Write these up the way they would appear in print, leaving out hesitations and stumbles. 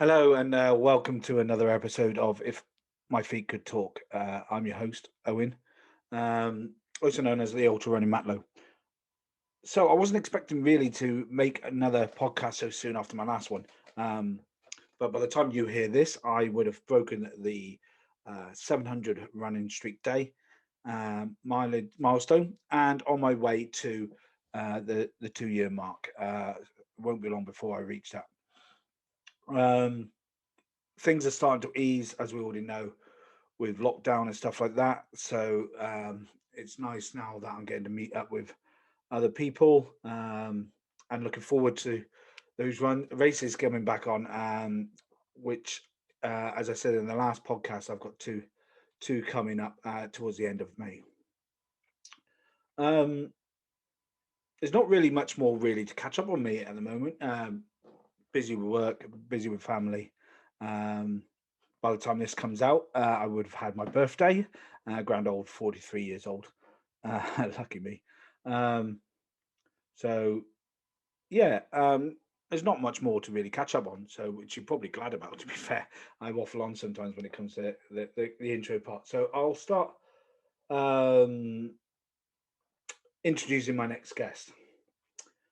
Hello and welcome to another episode of If My Feet Could Talk. I'm your host, Owen, also known as the Ultra Running Matlow. So I wasn't expecting really to make another podcast so soon after my last one. Um, but by the time you hear this, I would have broken the 700 running streak day mileage milestone and on my way to the 2 year mark. Won't be long before I reach that. Um, Things are starting to ease, as we already know, with lockdown and stuff like that. So it's nice now that I'm getting to meet up with other people and looking forward to those run races coming back on. Which, as I said in the last podcast, I've got two coming up towards the end of May. Um, there's not really much more really to catch up on me at the moment. Busy with work, busy with family. Um, by the time this comes out, I would have had my birthday, grand old 43 years old. Lucky me. Um, so, yeah, there's not much more to really catch up on. So, which you're probably glad about, to be fair. I waffle on sometimes when it comes to the intro part. So, I'll start um, introducing my next guest.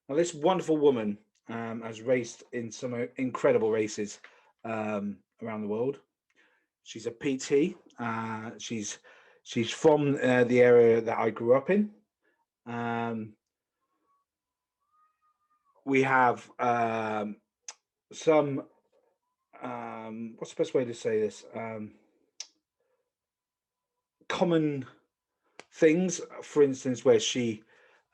Now, this wonderful woman has raced in some incredible races around the world. She's a PT. She's from the area that I grew up in. Um, we have some. What's the best way to say this? Common things, for instance, where she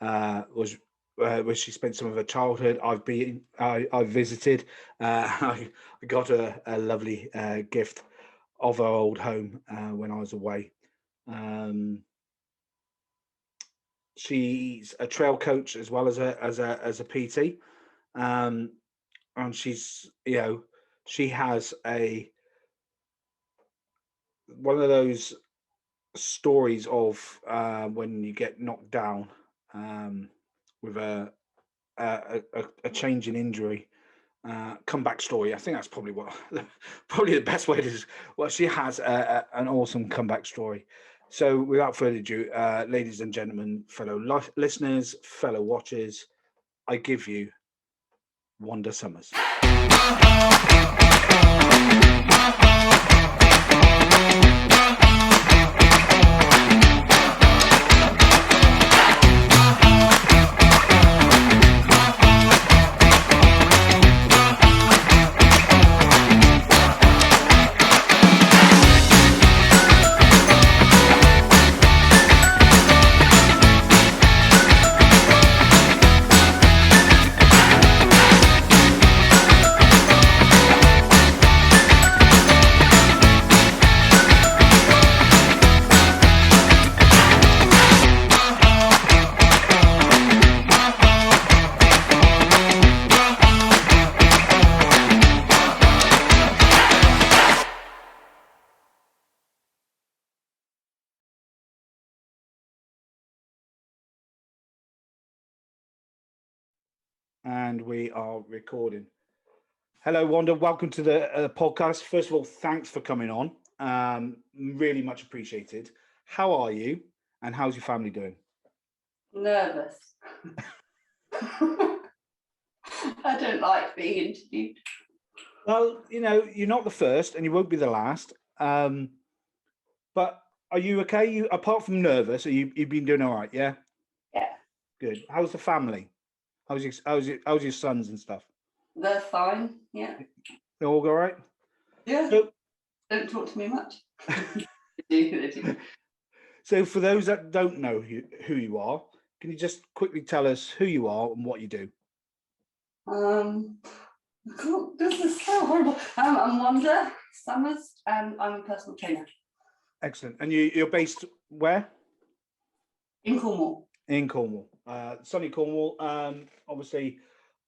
was. Where she spent some of her childhood, I've visited. I got a lovely gift of her old home when I was away. Um, she's a trail coach as well as a PT, um, and she has a one of those stories of when you get knocked down with a change in injury. Comeback story. I think that's probably what probably the best way to. Well, she has an awesome comeback story. So, without further ado, ladies and gentlemen, fellow listeners, fellow watchers, I give you Wanda Summers. And we are recording. Hello, Wanda. Welcome to the podcast. First of all, thanks for coming on. Really much appreciated. How are you? And how's your family doing? Nervous. I don't like being interviewed. Well, you're not the first, and you won't be the last. But are you okay? You apart from nervous, you've been doing all right? Yeah. Yeah, Good. How's the family? How's your sons and stuff? they're fine. Yeah. They all go all right? Yeah. So, Don't talk to me much. They do. so for those that don't know who you are, can you just quickly tell us who you are and what you do? God, this is so horrible. I'm Wanda Summers, and I'm a personal trainer Excellent. And you're based where? in Cornwall. In Cornwall, sunny Cornwall. Obviously,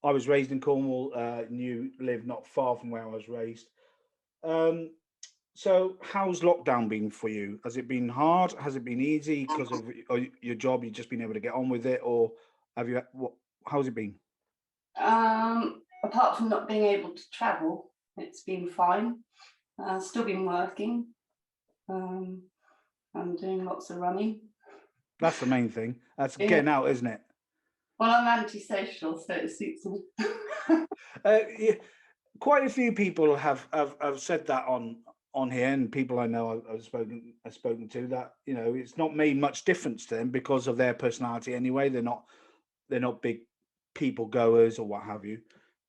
I was raised in Cornwall. And you live not far from where I was raised. Um, so, how's lockdown been for you? Has it been hard? Has it been easy because of your job? You've just been able to get on with it, or have you? How's it been? Apart from not being able to travel, it's been fine. Still been working. I'm doing lots of running. That's the main thing. That's Yeah. getting out, isn't it? Well, I'm antisocial, so it suits me. Yeah, quite a few people have said that on here, and people I know I've spoken to, that it's not made much difference to them because of their personality anyway. They're not big people goers or what have you.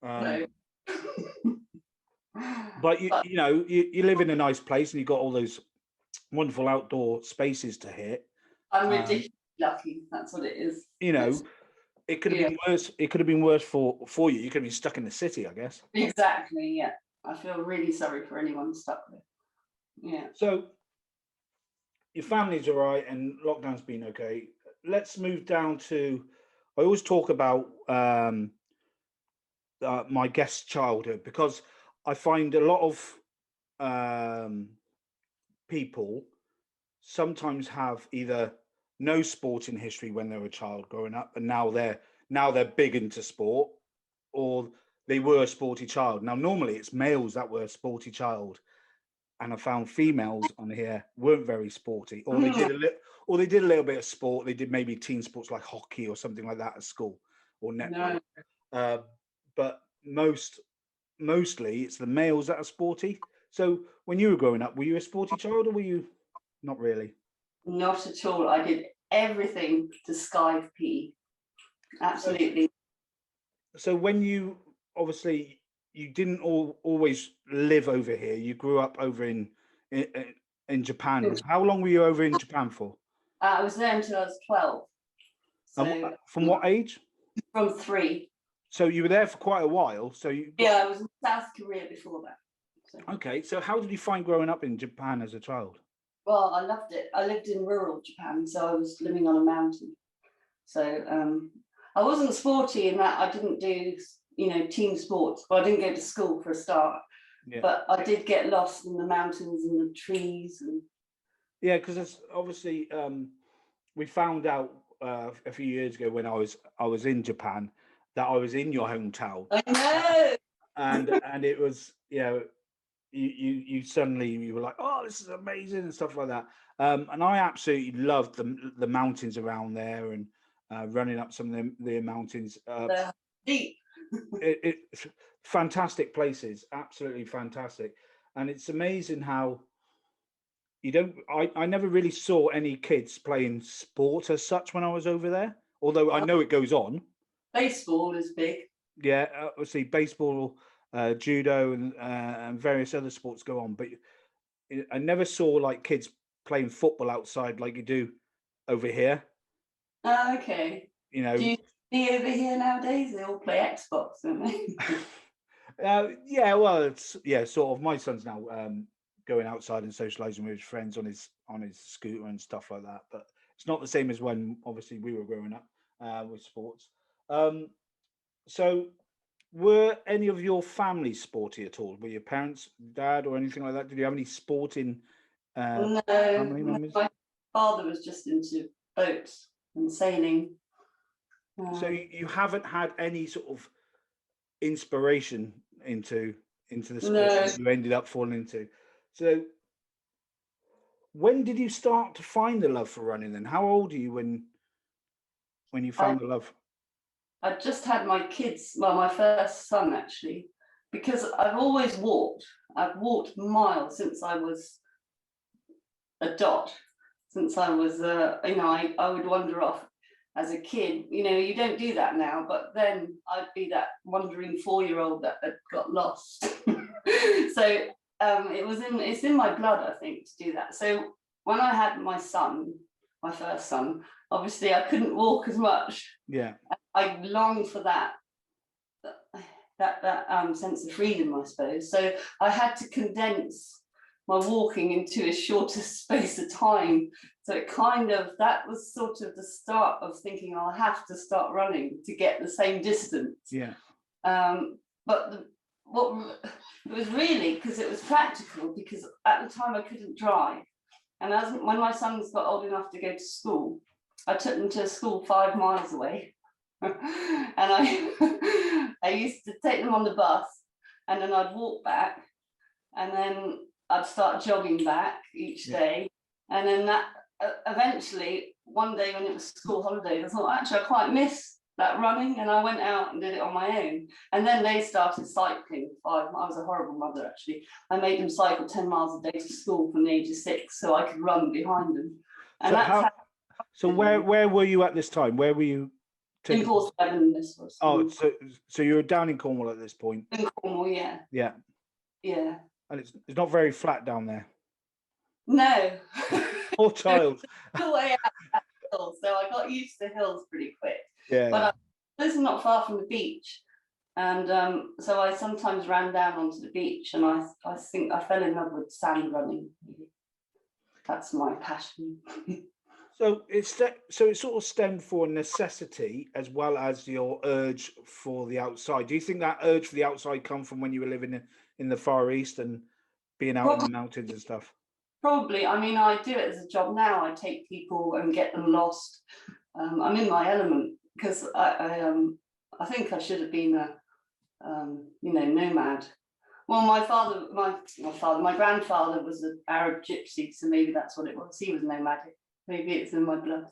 No. But you live in a nice place and you've got all those wonderful outdoor spaces to hit. I'm ridiculously lucky. That's what it is. It could have been worse. It could have been worse for you. You could have been stuck in the city, I guess. Exactly. Yeah. I feel really sorry for anyone stuck there. Yeah. So your family's all right and lockdown's been okay. Let's move down to. I always talk about my guest's childhood because I find a lot of people sometimes have either no sporting history when they were a child growing up, and now they're big into sport, or they were a sporty child. Now, normally it's males that were a sporty child, and I found females on here weren't very sporty, or they did a little bit of sport. They did maybe team sports like hockey or something like that at school or netball. No. But mostly it's the males that are sporty. So when you were growing up, were you a sporty child or were you not really? Not at all. I did everything to skive PE. Absolutely. So when you obviously you didn't always live over here, you grew up over in Japan. How long were you over in Japan for? I was there until I was 12. So from what age? From 3. So you were there for quite a while. So I was in South Korea before that. So. Okay, so how did you find growing up in Japan as a child? Well, I loved it. I lived in rural Japan, so I was living on a mountain. So I wasn't sporty in that I didn't do, team sports. Well, I didn't go to school for a start, but I did get lost in the mountains and the trees. And yeah, because it's obviously we found out a few years ago when I was in Japan that I was in your hometown. I know. And it was you suddenly you were like, oh, this is amazing and stuff like that. And I absolutely loved the mountains around there and running up some of the mountains. They're deep. It's fantastic places, absolutely fantastic. And it's amazing how I never really saw any kids playing sport as such when I was over there, although I know it goes on. Baseball is big. Yeah, obviously baseball, judo and various other sports go on, but I never saw like kids playing football outside like you do over here. Okay. Do you see over here nowadays? They all play Xbox, don't they? Yeah, well, it's sort of. My son's now going outside and socializing with his friends on his scooter and stuff like that, but it's not the same as when obviously we were growing up with sports. So were any of your family sporty at all? Were your parents, dad, or anything like that? Did you have any sporting family members? My father was just into boats and sailing. So you haven't had any sort of inspiration into the sport that you ended up falling into. So when did you start to find the love for running then? How old are you when you found the love? I just had my kids, well, my first son actually, because I've always walked. I've walked miles since I was a dot, since I was, I would wander off as a kid. You don't do that now, but then I'd be that wandering 4-year-old that had got lost. So it's in my blood, I think, to do that. So when I had my first son, obviously I couldn't walk as much. Yeah. I longed for that sense of freedom, I suppose. So I had to condense my walking into a shorter space of time. So that was sort of the start of thinking I'll have to start running to get the same distance. Yeah. But it was really because it was practical, because at the time I couldn't drive. And when my sons got old enough to go to school, I took them to a school 5 miles away. And I used to take them on the bus and then I'd walk back, and then I'd start jogging back each day, and then that eventually one day when it was school holidays, I thought actually I quite miss that running, and I went out and did it on my own. And then they started cycling. I was a horrible mother, actually. I made them cycle 10 miles a day to school from the age of 6 so I could run behind them. And so where were you at this time? Where were you? In Portsmouth, this was. Oh, so you were down in Cornwall at this point? In Cornwall, yeah. Yeah. Yeah. And it's not very flat down there. No. Poor child. The way out that hill, so I got used to hills pretty quick. Yeah. But I live not far from the beach, and so I sometimes ran down onto the beach, and I think I fell in love with sand running. That's my passion. So it sort of stemmed for necessity as well as your urge for the outside. Do you think that urge for the outside come from when you were living in the Far East and being out in the mountains and stuff? Probably. I mean, I do it as a job now. I take people and get them lost. I'm in my element because I think I should have been a nomad. Well, my grandfather was an Arab gypsy, so maybe that's what it was. He was nomadic. Maybe it's in my blood.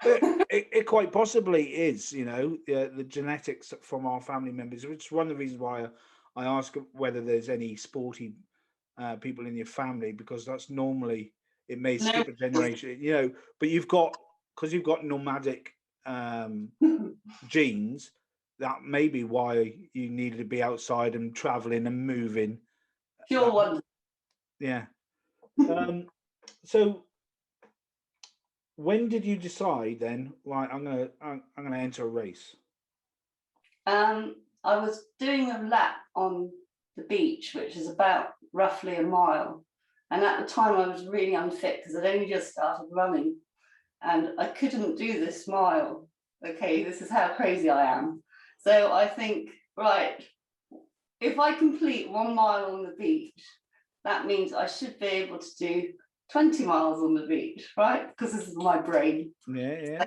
It quite possibly is, the genetics from our family members, which is one of the reasons why I ask whether there's any sporty people in your family, because that's normally, it may skip a generation, but because you've got nomadic genes, that may be why you needed to be outside and traveling and moving. Pure Wanda. Yeah. So when did you decide then, right, I'm gonna enter a race? I was doing a lap on the beach, which is about roughly a mile. And at the time I was really unfit because I'd only just started running and I couldn't do this mile. Okay, this is how crazy I am. So I think, right, if I complete 1 mile on the beach, that means I should be able to do 20 miles on the beach, right? Because this is my brain. Yeah.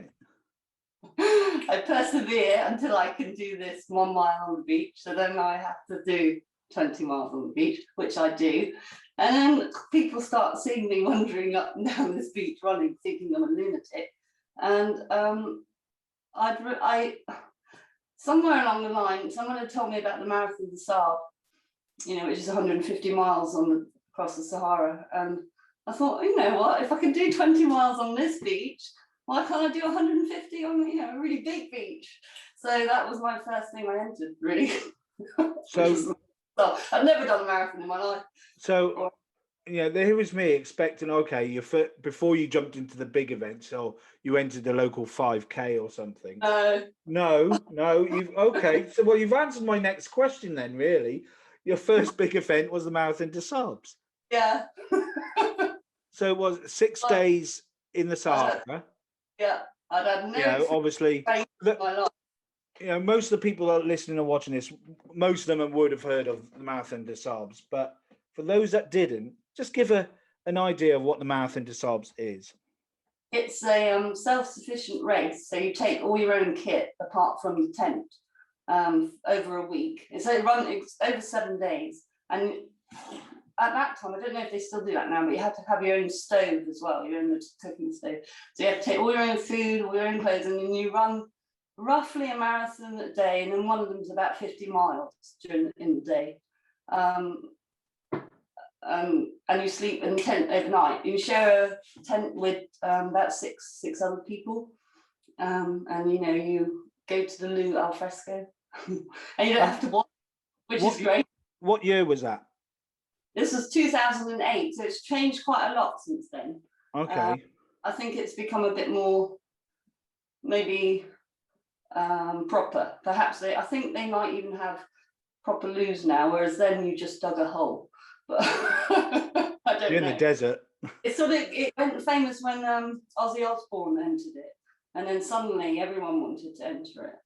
I persevere until I can do this 1 mile on the beach. So then I have to do 20 miles on the beach, which I do. And then people start seeing me wandering up and down this beach running, thinking I'm a lunatic. And somewhere along the line, someone had told me about the Marathon des Sables, which is 150 miles across the Sahara. And I thought, you know what, if I can do 20 miles on this beach, why can't I do 150 on a really big beach? So that was my first thing I entered, really. So I've never done a marathon in my life. So here was me expecting, okay, before you jumped into the big event, so you entered the local 5K or something. No, so you've answered my next question then, really. Your first big event was the Marathon des Sables. Yeah. So it was 6 days in the Sahara. Yeah, I'd had no obviously most of the people that are listening and watching this, most of them would have heard of the Marathon des Sables, but for those that didn't, just give an idea of what the Marathon des Sables is. It's a self-sufficient race, so you take all your own kit apart from the tent over a week. It's over 7 days, and at that time, I don't know if they still do that now, but you have to have your own stove as well, your own cooking stove. So you have to take all your own food, all your own clothes, and then you run roughly a marathon a day, and then one of them is about 50 miles in the day. And you sleep in a tent overnight. You share a tent with about six other people, and you go to the loo al fresco, and you don't have to watch, which is great. What year was that? This was 2008, so it's changed quite a lot since then. Okay. I think it's become a bit more, maybe proper. Perhaps I think they might even have proper loos now, whereas then you just dug a hole. But I don't know. You're in the desert. It went famous when Ozzy Osbourne entered it, and then suddenly everyone wanted to enter it.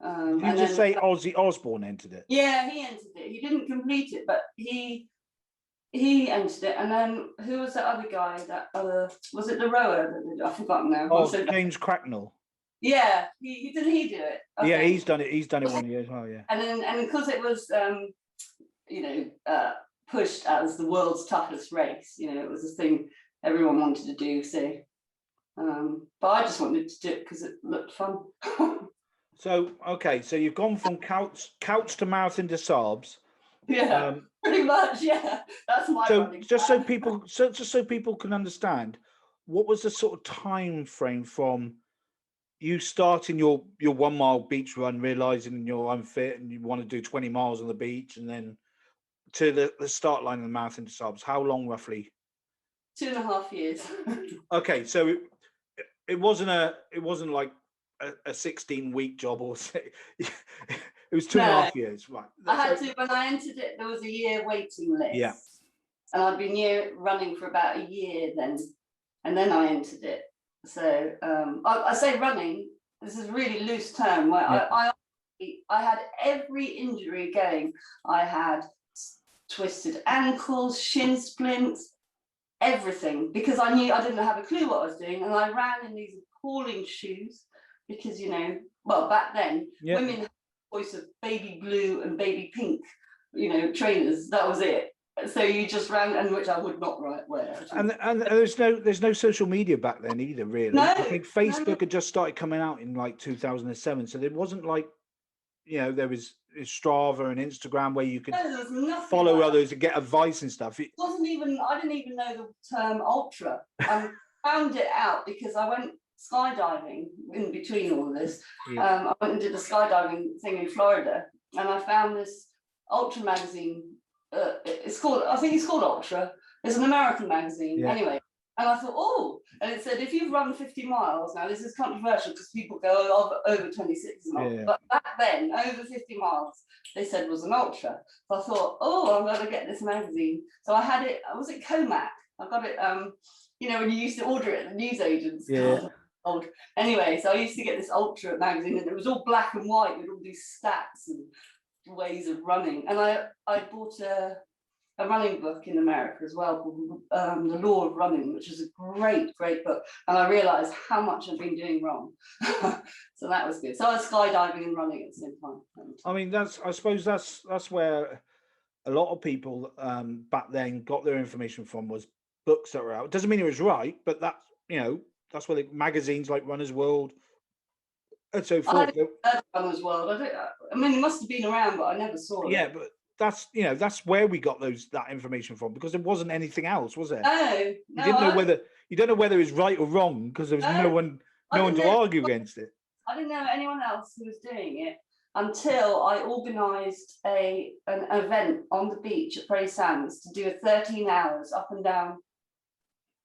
Did you just say Ozzy Osbourne entered it? Yeah, he entered it. He didn't complete it, but he entered it. And then who was that other guy? Was it the rower? I've forgotten now. Oh, James Cracknell. Yeah, he didn't he do it? Okay. Yeah, he's done it. He's done it 1 year as well. Yeah. And because it was pushed as the world's toughest race. It was a thing everyone wanted to do. So, but I just wanted to do it because it looked fun. So so you've gone from couch to marathon to Saabs. Yeah, pretty much. Yeah, that's my. So just so people can understand, what was the sort of time frame from you starting your 1 mile beach run, realizing you're unfit and you want to do 20 miles on the beach, and then to the start line of the marathon to Saabs? How long roughly? 2.5 years. Okay, so it wasn't like a 16-week job, or it was 2.5 years, right? I had to, when I entered it, there was a year waiting list. Yeah. And I'd been running for about a year then, and then I entered it. So I say running, this is a really loose term, where I had every injury going. I had twisted ankles, shin splints, everything, because I knew I didn't have a clue what I was doing, and I ran in these appalling shoes because back then women had a choice of baby blue and baby pink, trainers. That was it. So you just ran, and which I would not wear. And there's no social media back then either, really. No, I think Facebook had just started coming out in like 2007, so there wasn't like, there was Strava and Instagram where you could follow others and get advice and stuff. It wasn't even. I didn't even know the term ultra. I found it out because I went skydiving in between all of this. I went and did a skydiving thing in Florida, and I found this ultra magazine. I think it's called Ultra. It's an American magazine, anyway. And I thought, and it said, if you've run 50 miles, now this is controversial because people go over 26 miles, but back then, over 50 miles, they said was an ultra. So I thought, I'm going to get this magazine. So I had it, was it Comac? I got it, when you used to order it at the newsagents. Yeah. Old. Anyway, so I used to get this Ultra magazine, and it was all black and white with all these stats and ways of running. And I bought a running book in America as well called The Law of Running, which is a great book, and I realized how much I've been doing wrong. So that was good. So I was skydiving and running at the same time. I mean, I suppose that's where a lot of people back then got their information from, was books that were out. It doesn't mean it was right, but that's where the magazines like Runner's World and so forth. Runner's World. I mean, it must have been around, but I never saw it. Yeah, but that's where we got that information from, because there wasn't anything else, was there? No, you didn't know you don't know whether it's right or wrong because there was no one to argue against it. I didn't know anyone else who was doing it until I organised an event on the beach at Paralysed Sands to do a 13 hours up and down.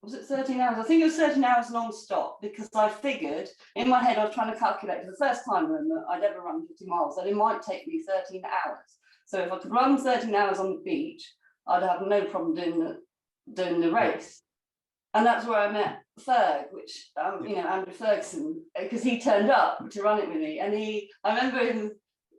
Was it 13 hours? I think it was 13 hours non-stop, because I figured in my head, I was trying to calculate for the first time I'd ever run 50 miles, that it might take me 13 hours. So if I could run 13 hours on the beach, I'd have no problem doing the race. And that's where I met Ferg, which, Andrew Ferguson, because he turned up to run it with me. And I remember him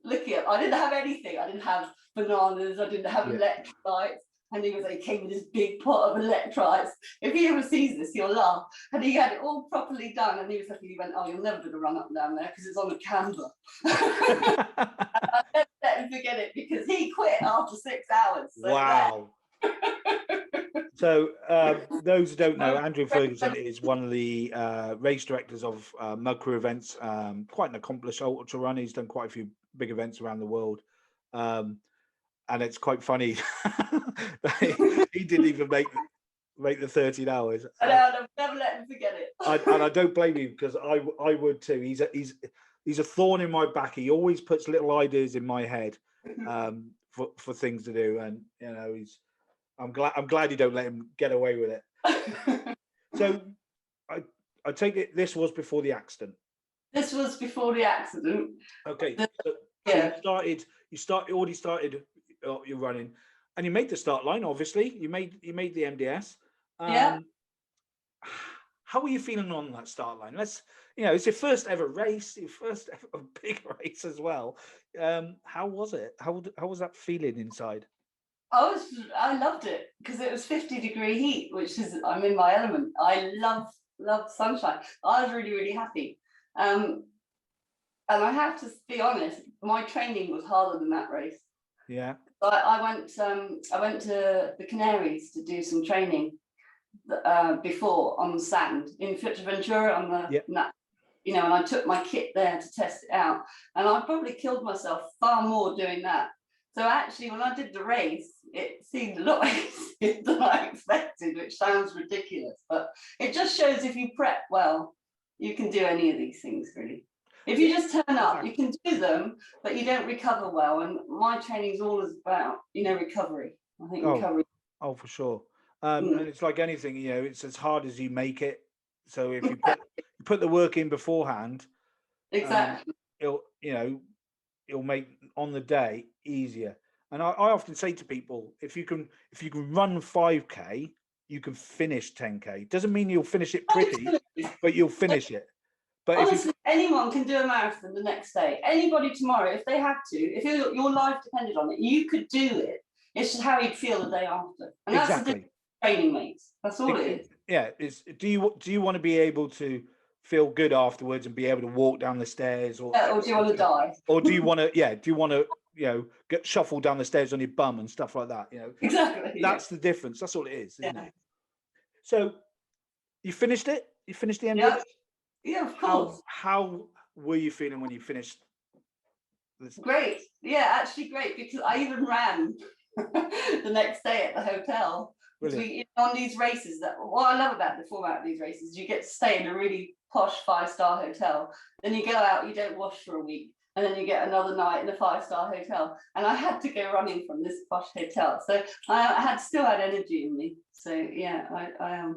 looking at, I didn't have anything. I didn't have bananas, I didn't have electrolytes. And he came with this big pot of electrolytes. If he ever sees this, he'll laugh. And he had it all properly done. And he went, you're never going to run up and down there because it's on a camber. I never let him forget it, because he quit after 6 hours. So wow. So those who don't know, Andrew Ferguson is one of the race directors of Mud Crew events, quite an accomplished ultra runner. He's done quite a few big events around the world. And it's quite funny. He didn't even make the 13 hours. I know, I've never let him forget it. And I don't blame you, because I would too. He's a thorn in my back. He always puts little ideas in my head for things to do, and I'm glad you don't let him get away with it. So I take it this was before the accident. This was before the accident. Okay. So you already started your running, and you made the start line. Obviously, you made the MDS. How were you feeling on that start line? It's your first ever race, your first ever big race as well. How was it? How was that feeling inside? I loved it, because it was 50-degree heat, which is, I'm in my element. I love sunshine. I was really, really happy. And I have to be honest, my training was harder than that race. Yeah. I went to the Canaries to do some training before on the sand in Fuerteventura on the you know, and I took my kit there to test it out, and I probably killed myself far more doing that. So actually, when I did the race, it seemed a lot easier than I expected, which sounds ridiculous, but it just shows if you prep well, you can do any of these things really. If you just turn up, you can do them, but you don't recover well. And my training is all about, you know, recovery. I think recovery. Oh, for sure. And it's like anything, you know, it's as hard as you make it. So if you put the work in beforehand, exactly, it'll, you know, it'll make on the day easier. And I often say to people, if you can run 5K, you can finish 10K. Doesn't mean you'll finish it pretty, but you'll finish it. But honestly, anyone can do a marathon the next day. Anybody tomorrow, if they have to, if your life depended on it, you could do it. It's just how you'd feel the day after, and that's the difference. Training mates. That's all it is. Yeah. Do you want to be able to feel good afterwards and be able to walk down the stairs, or do you want to die? Or do you want to? Yeah. Do you want to? You know, get shuffled down the stairs on your bum and stuff like that. You know. Exactly. That's the difference. That's all it is, isn't it? So, you finished it. You finished the endurance. Yeah, of course. How were you feeling when you finished? Great. Yeah, actually great, because I even ran the next day at the hotel. We, on these races, that what I love about the format of these races, you get to stay in a really posh 5-star hotel. Then you go out, you don't wash for a week, and then you get another night in a 5-star hotel. And I had to go running from this posh hotel, so I still had energy in me. So yeah, I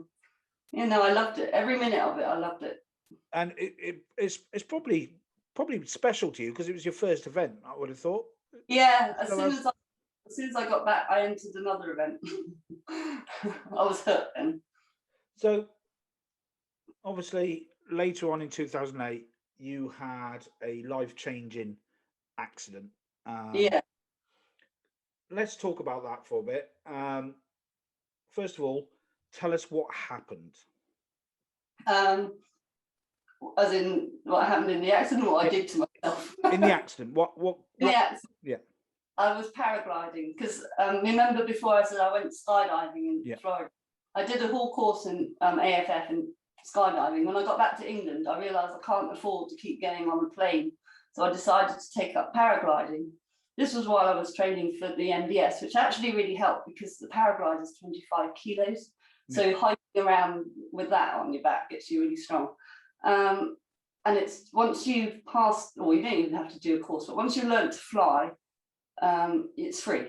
you know, I loved it. Every minute of it, I loved it. And it's probably special to you because it was your first event, I would have thought. Yeah, as soon as I got back, I entered another event. I was hooked then. So, obviously, later on in 2008, you had a life-changing accident. Yeah. Let's talk about that for a bit. First of all, tell us what happened. As in what happened in the accident, what I did to myself. In the accident, what? In the accident. Yeah. I was paragliding because remember before I said I went skydiving in Florida. I did a whole course in AFF and skydiving. When I got back to England, I realised I can't afford to keep getting on the plane, so I decided to take up paragliding. This was while I was training for the MBS, which actually really helped because the paraglide is 25 kilos. So hiking around with that on your back gets you really strong. And it's once you've passed, or you don't even have to do a course, but once you learn to fly, it's free.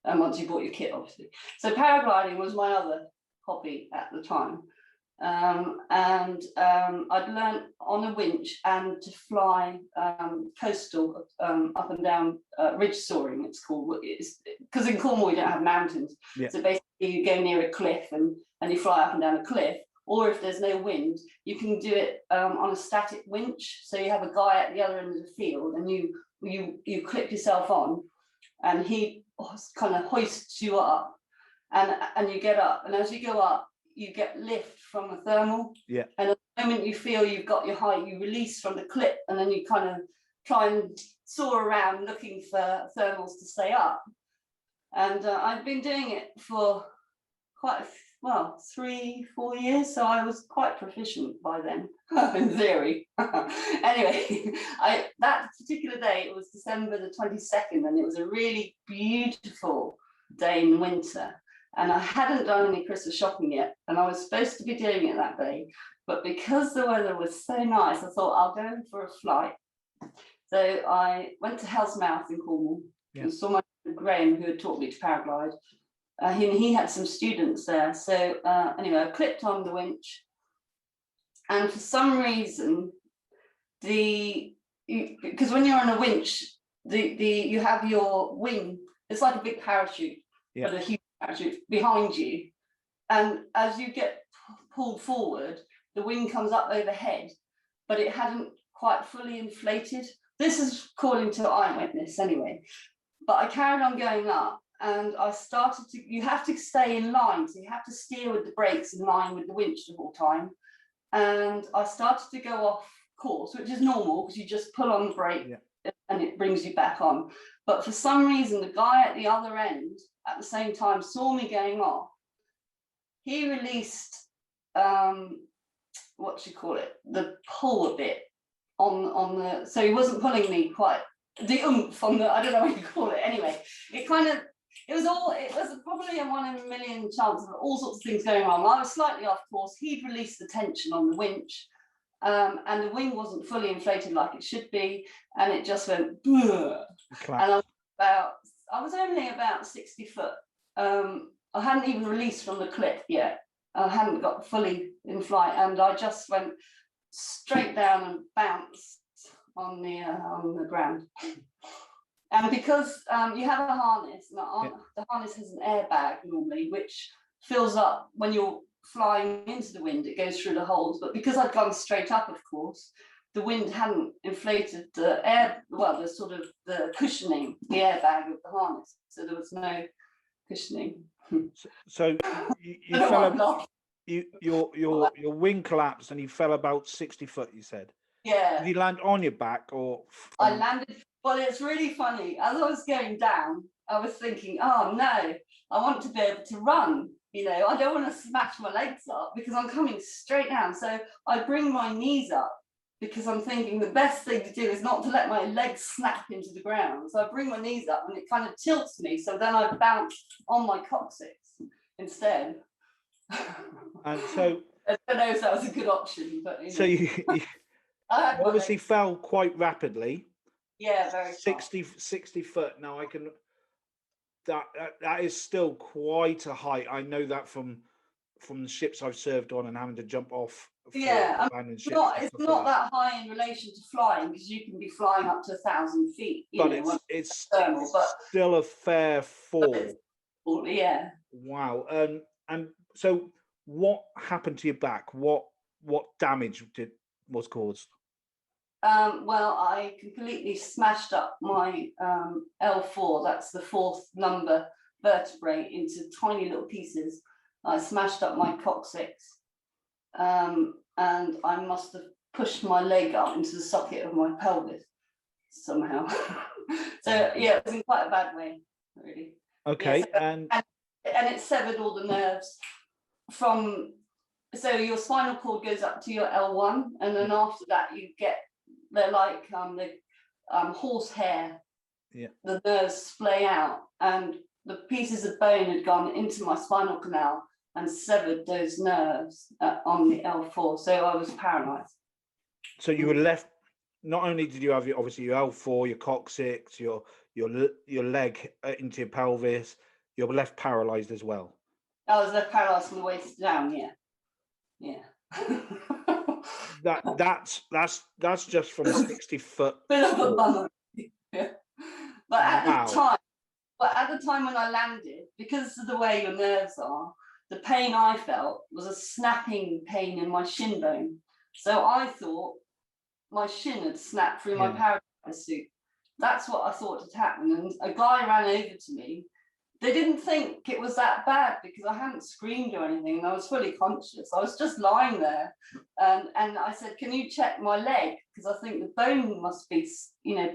And once you bought your kit, obviously. So paragliding was my other hobby at the time. I'd learned on a winch and to fly coastal up and down ridge soaring, it's called, because in Cornwall you don't have mountains. So basically you go near a cliff and you fly up and down a cliff, or if there's no wind, you can do it on a static winch. So you have a guy at the other end of the field and you clip yourself on and he kind of hoists you up and you get up, and as you go up you get lift from the thermal, and at the moment you feel you've got your height, you release from the clip and then you kind of try and soar around looking for thermals to stay up. And I've been doing it for quite 3-4 years, so I was quite proficient by then in theory. Anyway, that particular day, it was December the 22nd, and it was a really beautiful day in winter, and I hadn't done any Christmas shopping yet, and I was supposed to be doing it that day, but because the weather was so nice, I thought I'll go for a flight. So I went to Hell's Mouth in Cornwall and saw my friend Graham, who had taught me to paraglide. He had some students there. So anyway, I clipped on the winch, and for some reason, because when you're on a winch, you have your wing. It's like a big parachute, but a huge parachute behind you. And as you get pulled forward, the wing comes up overhead, but it hadn't quite fully inflated. This is according to Eyewitness anyway. But I carried on going up. And I started to, you have to stay in line, so you have to steer with the brakes in line with the winch the whole time. And I started to go off course, which is normal because you just pull on the brake and it brings you back on. But for some reason, the guy at the other end at the same time saw me going off. He released, what do you call it, the pull a bit on the, so he wasn't pulling me quite, the oomph on the, I don't know what you call it. Anyway, it was probably a 1 in a million chance of all sorts of things going wrong. I was slightly off course. He'd released the tension on the winch, and the wing wasn't fully inflated like it should be, and it just went, and I was only about 60 foot. I hadn't even released from the cliff yet. I hadn't got fully in flight, and I just went straight down and bounced on the ground. And because you have a harness, and the harness has an airbag normally, which fills up when you're flying into the wind, it goes through the holes. But because I'd gone straight up, of course, the wind hadn't inflated the the cushioning, the airbag of the harness. So there was no cushioning. So you fell, your wing collapsed and you fell about 60 foot, you said? Yeah. Did you land on your back or? I landed, well, it's really funny. As I was going down, I was thinking, oh no, I want to be able to run. I don't want to smash my legs up because I'm coming straight down. So I bring my knees up because I'm thinking the best thing to do is not to let my legs snap into the ground. So I bring my knees up and it kind of tilts me. So then I bounce on my coccyx instead. And so I don't know if that was a good option, but so you obviously fell quite rapidly. Yeah, very 60 foot. Now I can, that is still quite a height. I know that from the ships I've served on and having to jump off. Yeah, it's not that high in relation to flying, because you can be flying up to 1,000 feet. But it's still a fair fall. Yeah. Wow. And so what happened to your back? What damage was caused? Well, I completely smashed up my L4, that's the 4th number vertebrae, into tiny little pieces. I smashed up my coccyx, and I must have pushed my leg up into the socket of my pelvis somehow. So yeah, it was in quite a bad way, really. Okay, yeah, and it severed all the nerves from, so your spinal cord goes up to your L1, and then after that you get, they're like the horsehair. Yeah. The nerves splay out, and the pieces of bone had gone into my spinal canal and severed those nerves on the L4. So I was paralysed. So you were left. Not only did you have obviously your L4, your coccyx, your leg into your pelvis, you were left paralysed as well. I was left paralysed from the waist down. Yeah. That's just from 60 foot. Bit of a bummer. Yeah. But at the time when I landed, because of the way your nerves are, the pain I felt was a snapping pain in my shin bone. So I thought my shin had snapped through my paralysis suit. That's what I thought had happened. And a guy ran over to me. They didn't think it was that bad because I hadn't screamed or anything, and I was fully conscious. I was just lying there, and I said, "Can you check my leg? Because I think the bone must be,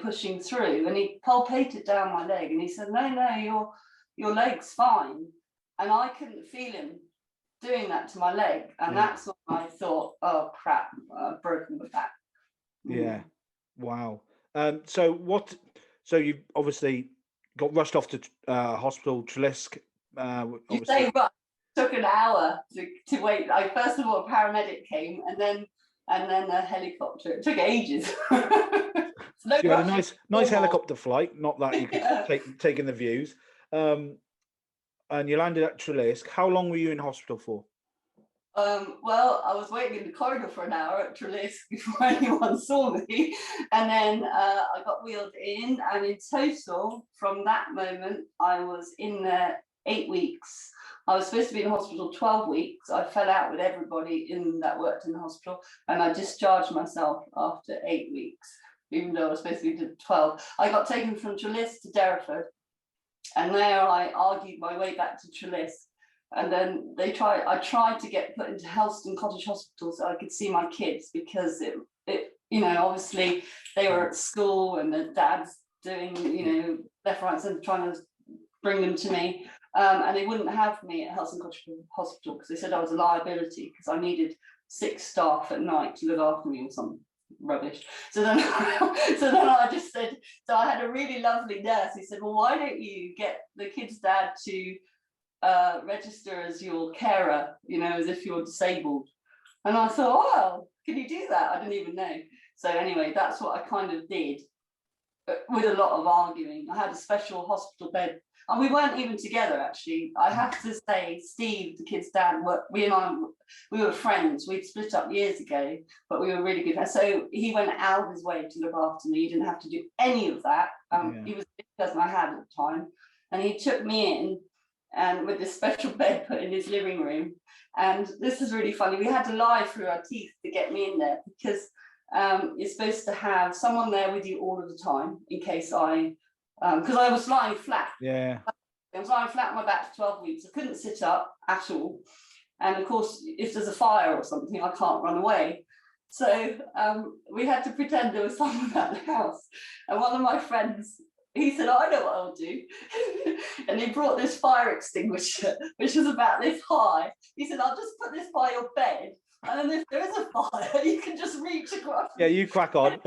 pushing through." And he palpated down my leg, and he said, "No, your leg's fine." And I couldn't feel him doing that to my leg, and that's when I thought, "Oh crap, I've broken my back." Yeah, wow. So you obviously got rushed off to hospital, Trelisk. You say rush. Took an hour to wait. Like, first of all, a paramedic came, and then a helicopter. It took ages. So you had a nice helicopter flight. Not that you could take in the views. And you landed at Trelisk. How long were you in hospital for? Well, I was waiting in the corridor for an hour at Paralysed before anyone saw me, and then I got wheeled in, and in total, from that moment, I was in there 8 weeks. I was supposed to be in hospital 12 weeks. I fell out with everybody that worked in the hospital, and I discharged myself after 8 weeks, even though I was supposed to be 12. I got taken from Paralysed to Derriford, and there I argued my way back to Paralysed. And then I tried to get put into Helston Cottage Hospital so I could see my kids, because it obviously they were at school and the dad's doing, left, right, and centre trying to bring them to me. And they wouldn't have me at Helsinki Hospital because they said I was a liability because I needed 6 staff at night to look after me or some rubbish. So then, I just said, so I had a really lovely nurse. He said, well, why don't you get the kid's dad to register as your carer, as if you're disabled. And I thought, oh, well, can you do that? I didn't even know. So anyway, that's what I kind of did with a lot of arguing. I had a special hospital bed. And we weren't even together, actually. I have to say, Steve, the kid's dad, we were friends. We'd split up years ago, but we were really good friends. So he went out of his way to look after me. He didn't have to do any of that. He was the person I had at the time. And he took me in, and with this special bed put in his living room. And this is really funny. We had to lie through our teeth to get me in there because you're supposed to have someone there with you all of the time in case because I was lying flat. Yeah. I was lying flat on my back for 12 weeks. I couldn't sit up at all. And of course, if there's a fire or something, I can't run away. So we had to pretend there was someone at the house. And one of my friends, he said, I know what I'll do. And he brought this fire extinguisher, which was about this high. He said, I'll just put this by your bed. And then if there is a fire, you can just reach across. Yeah, you crack on.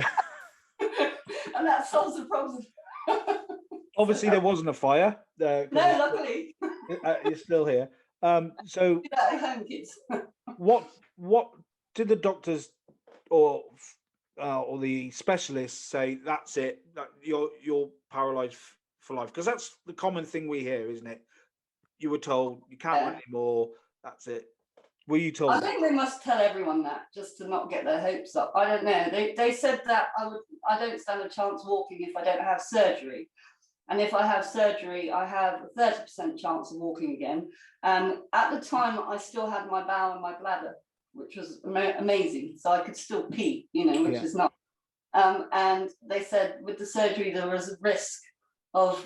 And that solves the problem. Obviously, there wasn't a fire. No, luckily. You're still here. So, do that at home, kids. what did the doctors or the specialists say? That's it. That you're paralysed for life, because that's the common thing we hear, isn't it? You were told you can't run anymore. That's it. Were you told? I think they must tell everyone that just to not get their hopes up. I don't know. They said that I don't stand a chance walking if I don't have surgery. And if I have surgery, I have a 30% chance of walking again. And at the time, I still had my bowel and my bladder, which was amazing. So I could still pee, which is not. And they said with the surgery, there was a risk of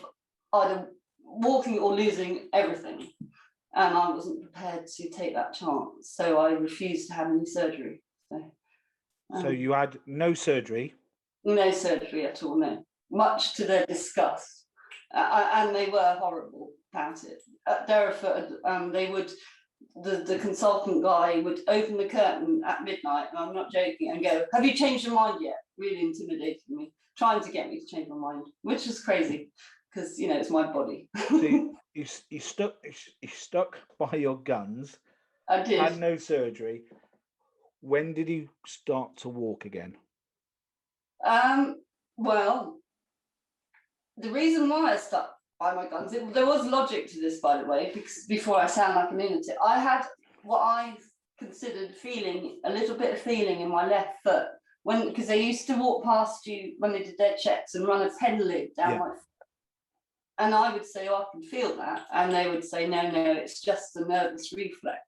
either walking or losing everything. And I wasn't prepared to take that chance. So I refused to have any surgery. So you had no surgery? No surgery at all, no. Much to their disgust. And they were horrible about it. At Derriford, the consultant guy would open the curtain at midnight, and I'm not joking, and go, have you changed your mind yet? Really intimidating me, trying to get me to change my mind, which is crazy, because, it's my body. So you stuck by your guns. I did. Had no surgery. When did you start to walk again? Well, the reason why I stuck by my guns, there was logic to this, by the way, because before I sound like a lunatic, I had what I considered a little bit of feeling in my left foot, because they used to walk past you when they did their checks and run a pen lid down my foot. And I would say, oh, I can feel that. And they would say, no, it's just a nervous reflex.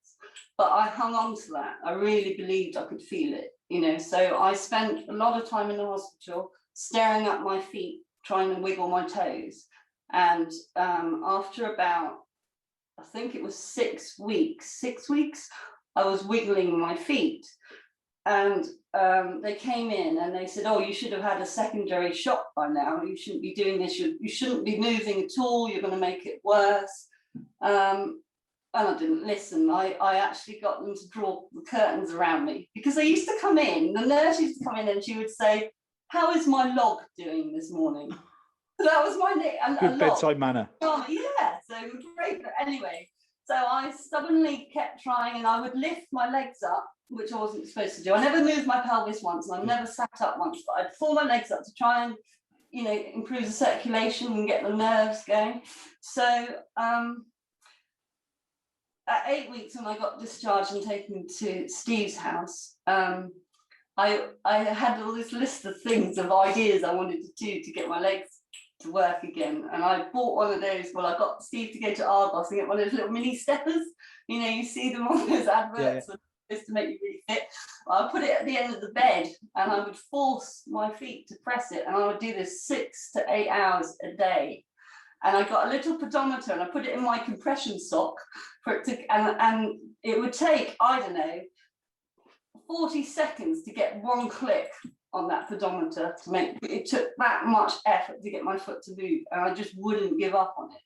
But I hung on to that. I really believed I could feel it, So I spent a lot of time in the hospital staring at my feet, trying to wiggle my toes. And after about, I think it was 6 weeks, I was wiggling my feet. And they came in and they said, oh, you should have had a secondary shock by now. You shouldn't be doing this. You shouldn't be moving at all. You're going to make it worse. And I didn't listen. I actually got them to draw the curtains around me, because they used to come in, the nurse used to come in and she would say, how is my log doing this morning? That was my name. Good bedside manner. Oh, yeah, so great. Anyway, so I stubbornly kept trying, and I would lift my legs up, which I wasn't supposed to do. I never moved my pelvis once, and I never sat up once, but I'd pull my legs up to try and, improve the circulation and get the nerves going. So at 8 weeks, when I got discharged and taken to Steve's house, I had all this list of things, of ideas I wanted to do to get my legs to work again. And I bought one of those. Well, I got Steve to go to Argos and get one of those little mini steppers. You see them on those adverts. Yeah. Just to make you really fit. I put it at the end of the bed, and I would force my feet to press it, and I would do this 6 to 8 hours a day. And I got a little pedometer, and I put it in my compression sock for it to, and it would take, I don't know, 40 seconds to get one click on that pedometer to make it. Took that much effort to get my foot to move, and I just wouldn't give up on it.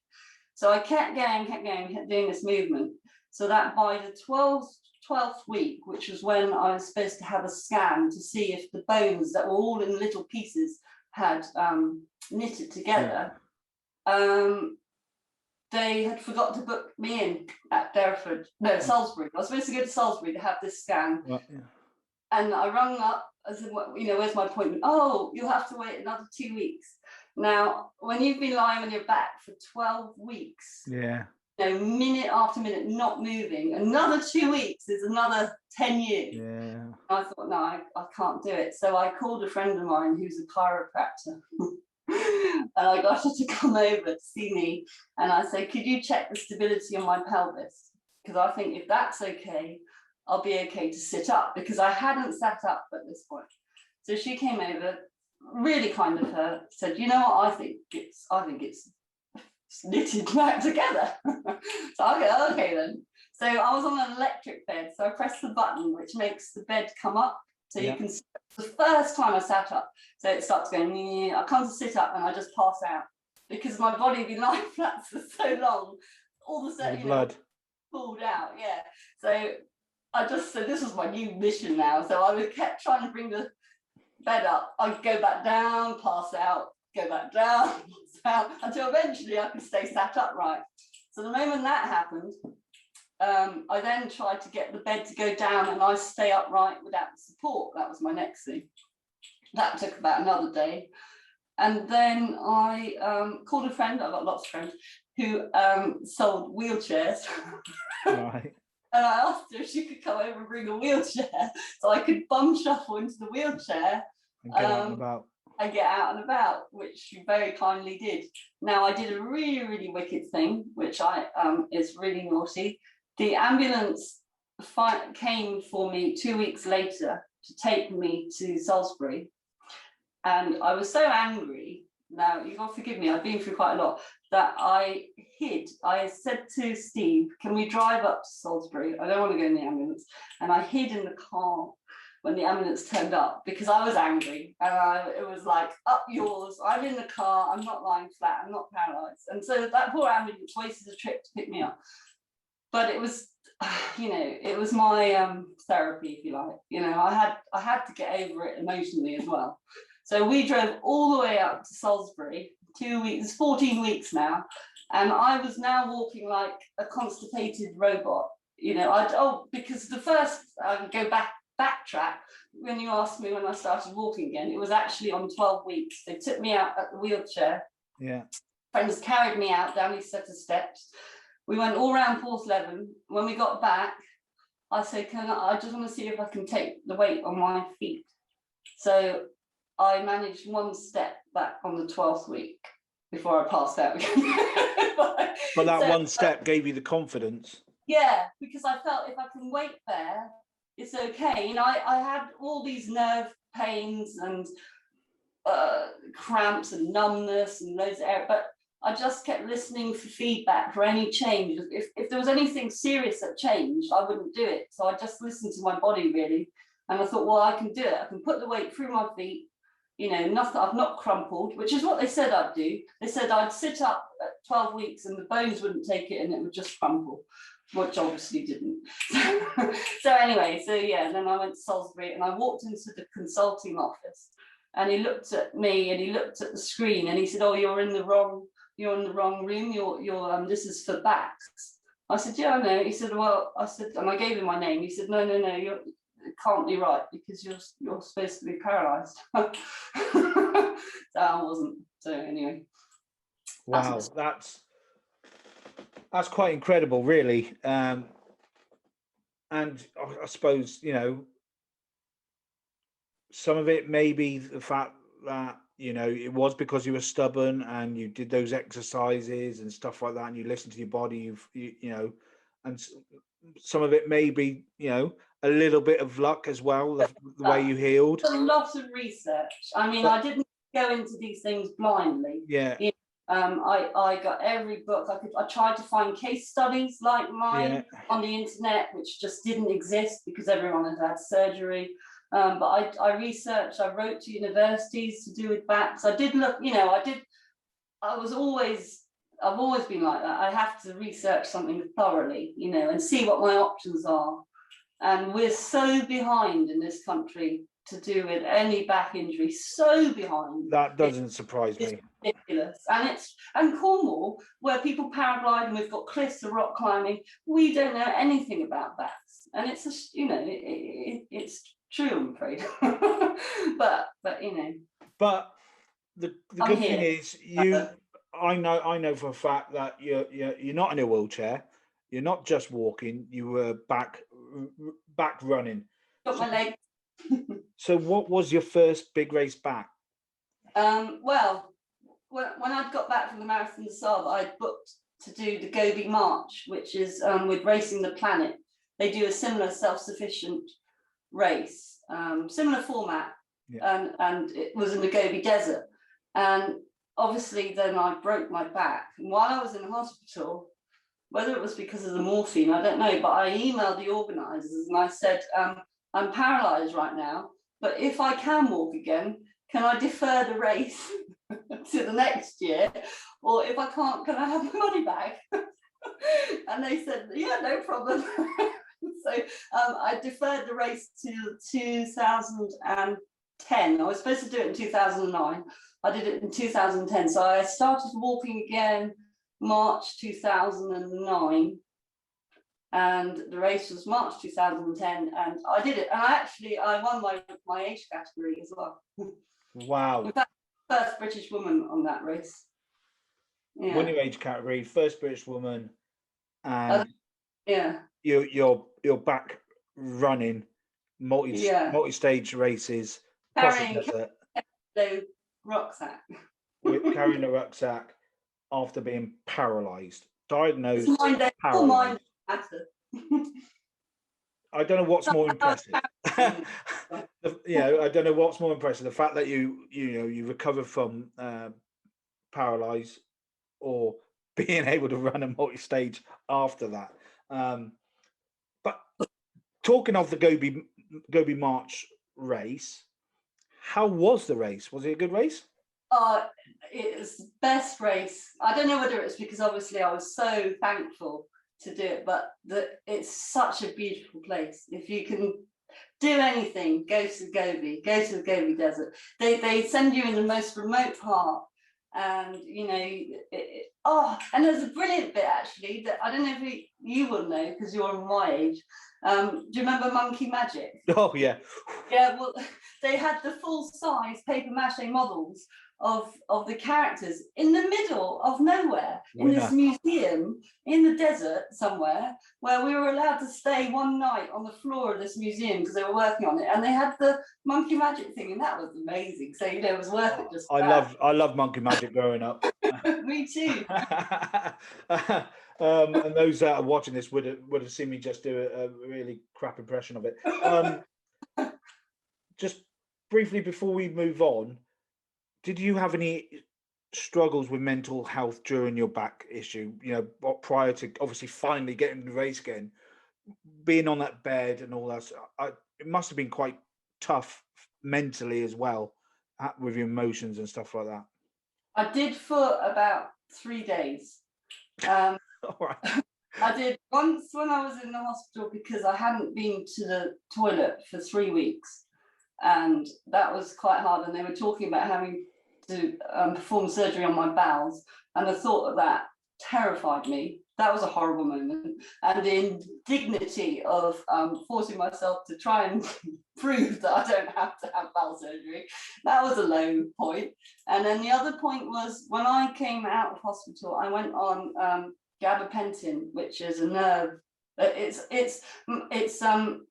So I kept going, kept doing this movement, so that by the 12th week, which was when I was supposed to have a scan to see if the bones that were all in little pieces had knitted together, they had forgot to book me in at Salisbury. I was supposed to go to Salisbury to have this scan. Well, yeah. And I rung up, I said, where's my appointment? Oh, you'll have to wait another 2 weeks. Now, when you've been lying on your back for 12 weeks, minute after minute, not moving, another 2 weeks is another 10 years. Yeah. I thought, no, I can't do it. So I called a friend of mine who's a chiropractor. And I got her to come over to see me. And I said, could you check the stability on my pelvis? Because I think if that's okay, I'll be okay to sit up, because I hadn't sat up at this point. So she came over, really kind of her, said, you know what, I think it's knitted back together. So I go, okay then. So I was on an electric bed, so I pressed the button which makes the bed come up, so you can. The first time I sat up, so it starts going, I come to sit up and I just pass out, because my body had been lying flat for so long, all the sudden, blood pulled out. So I just said this was my new mission now. So I kept trying to bring the bed up. I'd go back down, pass out, go back down, pass out, until eventually I could stay sat upright. So the moment that happened, I then tried to get the bed to go down and I stay upright without the support. That was my next thing. That took about another day. And then I called a friend, I've got lots of friends, who sold wheelchairs. Right. And I asked her if she could come over and bring a wheelchair so I could bum shuffle into the wheelchair and get out and about. And get out and about, which she very kindly did. Now, I did a really, really wicked thing, which is really naughty. The ambulance came for me 2 weeks later to take me to Salisbury. And I was so angry, now you've got to forgive me, I've been through quite a lot, that I hid. I said to Steve, can we drive up to Salisbury? I don't want to go in the ambulance. And I hid in the car when the ambulance turned up, because I was angry. And it was like, up yours, I'm in the car, I'm not lying flat, I'm not paralysed. And so that poor ambulance wasted a trip to pick me up. But it was, it was my therapy, if you like. I had to get over it emotionally as well. So we drove all the way up to Salisbury, 2 weeks, 14 weeks now, and I was now walking like a constipated robot. Because the first backtrack, when you asked me when I started walking again, it was actually on 12 weeks. They took me out at the wheelchair. Yeah. Friends carried me out down these set of steps. We went all around Port 11. When we got back, I said, I just want to see if I can take the weight on my feet. So I managed one step back on the 12th week before I passed out again. But that one step gave you the confidence. Yeah, because I felt if I can wait there, it's okay. I had all these nerve pains and cramps and numbness and loads of air, but I just kept listening for feedback for any change. If there was anything serious that changed, I wouldn't do it. So I just listened to my body, really. And I thought, well, I can do it. I can put the weight through my feet. Nothing, I've not crumpled, which is what they said I'd do. They said I'd sit up at 12 weeks and the bones wouldn't take it and it would just crumple, which obviously didn't. So anyway, then I went to Salisbury and I walked into the consulting office and he looked at me and he looked at the screen and he said, oh, you're in the wrong room. This is for backs. I said, yeah, I know. He said, well, and I gave him my name. He said, no, it can't be right because you're supposed to be paralysed. So I wasn't. So anyway. Wow, that's quite incredible, really. And I suppose, some of it may be the fact that, it was because you were stubborn and you did those exercises and stuff like that, and you listened to your body, and some of it may be, a little bit of luck as well, the way you healed. A lot of research. I didn't go into these things blindly. Yeah. I got every book I could. I tried to find case studies like mine on the internet, which just didn't exist because everyone had had surgery. But I researched, I wrote to universities to do with backs. I did look, you know, I've always been like that. I have to research something thoroughly, you know, and see what my options are. And we're so behind in this country to do with any back injury, so behind. That doesn't surprise me. Ridiculous. And Cornwall, where people paraglide and we've got cliffs of rock climbing, we don't know anything about backs. And it's just, you know, it's true, I'm afraid. but you know. But the good thing is I know for a fact that you're not in a wheelchair. You're not just walking. You were back running. Got my leg. So what was your first big race back? Well, when I'd got back from the Marathon des Sables, I'd booked to do the Gobi March, which is with Racing the Planet. They do a similar self-sufficient race, similar format, and it was in the Gobi Desert. And obviously then I broke my back. And while I was in hospital, whether it was because of the morphine, I don't know, but I emailed the organisers and I said, I'm paralysed right now, but if I can walk again, can I defer the race to the next year? Or if I can't, can I have my money back? And they said, yeah, no problem. So I deferred the race to 2010. I was supposed to do it in 2009. I did it in 2010. So I started walking again March 2009. And the race was March 2010, and I did it. And I won my age category as well. Wow. In fact, first British woman on that race. Yeah. Won your age category, first British woman, and you're back running multi-stage races, carrying a rucksack. Carrying a rucksack after being paralysed, diagnosed paralysed. I don't know what's more impressive. I don't know what's more impressive: the fact that you recovered from paralysed, or being able to run a multi-stage after that. But talking of the Gobi March race, how was the race? Was it a good race? It was the best race. I don't know whether it's because obviously I was so thankful to do it, but it's such a beautiful place. If you can do anything, go to the Gobi Desert. They send you in the most remote part, and you know, and there's a brilliant bit actually that I don't know if you will know because you're my age. Do you remember Monkey Magic? Oh yeah. Yeah, well, they had the full-size paper mache models of the characters in the middle of nowhere in this museum in the desert somewhere, where we were allowed to stay one night on the floor of this museum because they were working on it, and they had the Monkey Magic thing, and that was amazing. So it was worth it. Just I love Monkey Magic growing up. Me too. And those that are watching this would have seen me just do a really crap impression of it. Just briefly before we move on, did you have any struggles with mental health during your back issue? You know, prior to obviously finally getting the race again, being on that bed and all that. It must have been quite tough mentally as well, with your emotions and stuff like that. I did for about 3 days. All right. I did once when I was in the hospital because I hadn't been to the toilet for 3 weeks, and that was quite hard. And they were talking about having to perform surgery on my bowels, and the thought of that terrified me. That was a horrible moment, and the indignity of forcing myself to try and prove that I don't have to have bowel surgery. That was a low point. And then the other point was when I came out of hospital, I went on gabapentin, which is a nerve. It's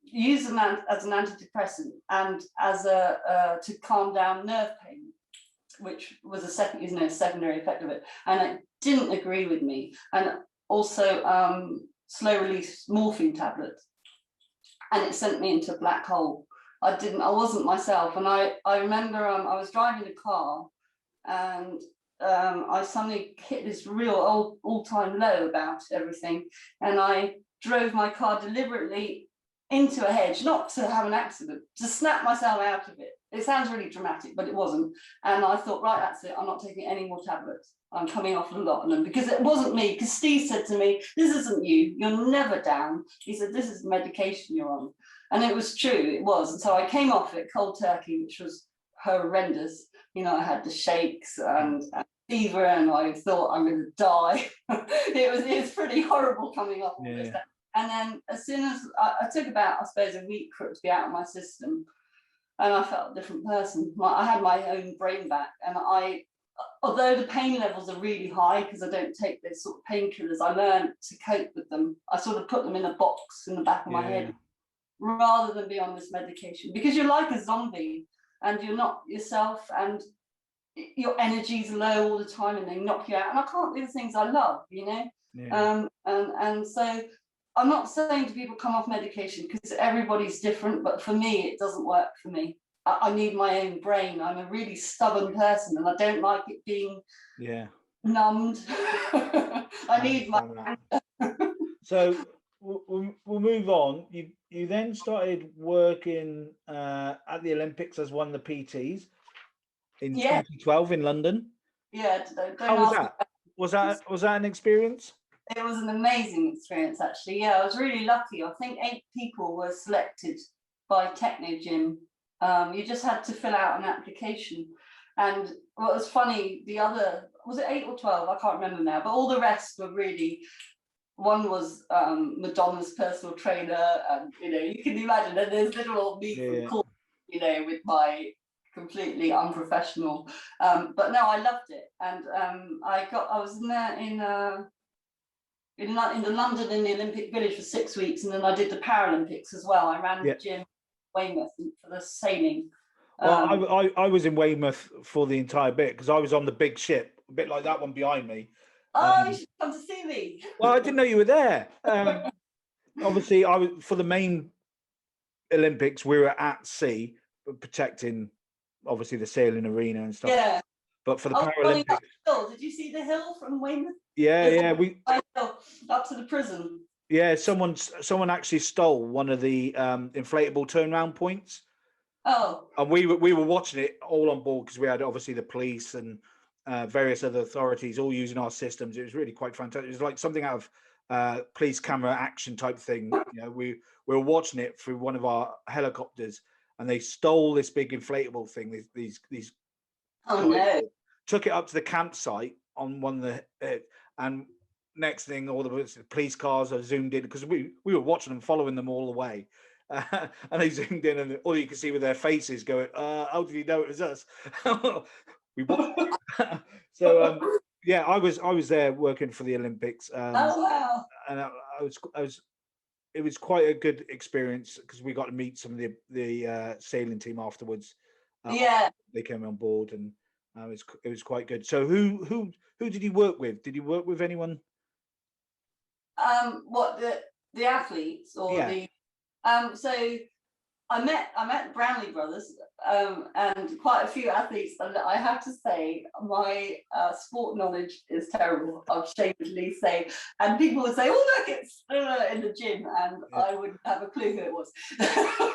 used as an antidepressant and as to calm down nerve pain, which was a secondary effect of it, and it didn't agree with me. And also slow release morphine tablets, and it sent me into a black hole. I wasn't myself, and I remember I was driving a car, and I suddenly hit this real all-time low about everything, and I drove my car deliberately into a hedge, not to have an accident, to snap myself out of it. It sounds really dramatic, but it wasn't. And I thought, right, that's it. I'm not taking any more tablets. I'm coming off a lot of them, because it wasn't me. Because Steve said to me, this isn't you. You're never down. He said, this is medication you're on. And it was true. It was. And so I came off it cold turkey, which was horrendous. You know, I had the shakes and fever, and I thought I'm going to die. it was pretty horrible coming off all this stuff. And then as soon as I took about, I suppose, a week for it to be out of my system, and I felt a different person. I had my own brain back, and although the pain levels are really high because I don't take those sort of painkillers, I learned to cope with them. I sort of put them in a box in the back of my head rather than be on this medication, because you're like a zombie and you're not yourself, and your energy's low all the time, and they knock you out. And I can't do the things I love, you know. And so I'm not saying to people come off medication, because everybody's different, but for me, it doesn't work for me. I need my own brain. I'm a really stubborn person, and I don't like it being numbed. I need my. So we'll move on. You then started working at the Olympics as one of the PTs in 2012 in London. Yeah. How was that? Was that an experience? It was an amazing experience, actually. Yeah, I was really lucky. I think 8 people were selected by Technogym. You just had to fill out an application. And what was funny, was it 8 or 12? I can't remember now, but all the rest were really, one was Madonna's personal trainer, and, you know, you can imagine, and there's little old me from court, you know, with my completely unprofessional, but no, I loved it. And I was in there in the London in the Olympic Village for 6 weeks, and then I did the Paralympics as well. I ran the gym in Weymouth for the sailing. Well, I was in Weymouth for the entire bit, because I was on the big ship, a bit like that one behind me. Oh, you should come to see me. Well, I didn't know you were there. Obviously, I was for the main Olympics. We were at sea, protecting obviously the sailing arena and stuff. Yeah. But for the Paralympics, did you see the hill from Weymouth? Yeah, we up to the prison. Yeah, someone actually stole one of the inflatable turnaround points. Oh. And we were watching it all on board, because we had obviously the police and various other authorities all using our systems. It was really quite fantastic. It was like something out of police camera action type thing. You know, we were watching it through one of our helicopters, and they stole this big inflatable thing. These oh no! Took it up to the campsite on one of the and next thing, all the police cars are zoomed in, because we were watching them, following them all the way. And they zoomed in, and all you can see with their faces going, how did you know it was us? We so yeah, I was there working for the Olympics. Oh wow! And it was quite a good experience, because we got to meet some of the sailing team afterwards. They came on board, and it was quite good. So who did you work with? Did you work with anyone? What, the athletes or the so I met Brownlee brothers, and quite a few athletes, and I have to say my sport knowledge is terrible, I'll shamefully say. And people would say, oh look, it's in the gym, and I wouldn't have a clue who it was.